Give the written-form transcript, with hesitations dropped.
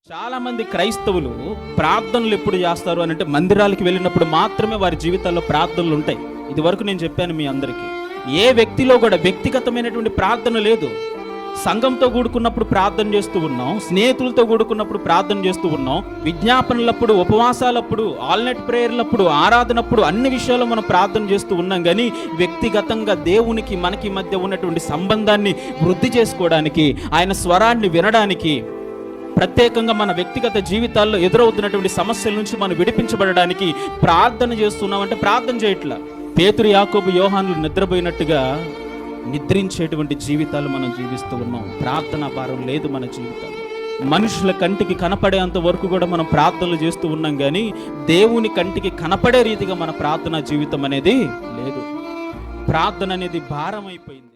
చాలా మంది క్రైస్తవులు ప్రార్థనలు ఎప్పుడు చేస్తారు అని అంటే మందిరాలకు వెళ్ళినప్పుడు మాత్రమే వారి జీవితాల్లో ప్రార్థనలు ఉంటాయి. ఇది వరకు నేను చెప్పాను మీ అందరికీ. ఏ వ్యక్తిలో కూడా వ్యక్తిగతమైనటువంటి ప్రార్థన లేదు. సంఘంతో కూడుకున్నప్పుడు ప్రార్థన చేస్తూ ఉన్నాం, స్నేహితులతో కూడుకున్నప్పుడు ప్రార్థన చేస్తూ ఉన్నాం, విజ్ఞాపనలప్పుడు, ఉపవాసాలప్పుడు, ఆల్నైట్ ప్రేయర్లప్పుడు, ఆరాధనప్పుడు అన్ని విషయాల్లో మనం ప్రార్థన చేస్తూ ఉన్నాం. కానీ వ్యక్తిగతంగా దేవునికి మనకి మధ్య ఉన్నటువంటి సంబంధాన్ని వృద్ధి చేసుకోవడానికి, ఆయన స్వరాన్ని వినడానికి, ప్రత్యేకంగా మన వ్యక్తిగత జీవితాల్లో ఎదురవుతున్నటువంటి సమస్యల నుంచి మనం విడిపించబడడానికి ప్రార్థన చేస్తున్నామంటే ప్రార్థన చేయట్లా. పేతురు, యాకోబు, యోహానులు నిద్రపోయినట్టుగా నిద్రించేటువంటి జీవితాలు మనం జీవిస్తూ ఉన్నాం. ప్రార్థనా భారం లేదు మన జీవితంలో. మనుషుల కంటికి కనపడేంత వరకు కూడా మనం ప్రార్థనలు చేస్తూ ఉన్నాం, కానీ దేవుని కంటికి కనపడే రీతిగా మన ప్రార్థనా జీవితం అనేది లేదు. ప్రార్థన అనేది భారం అయిపోయింది.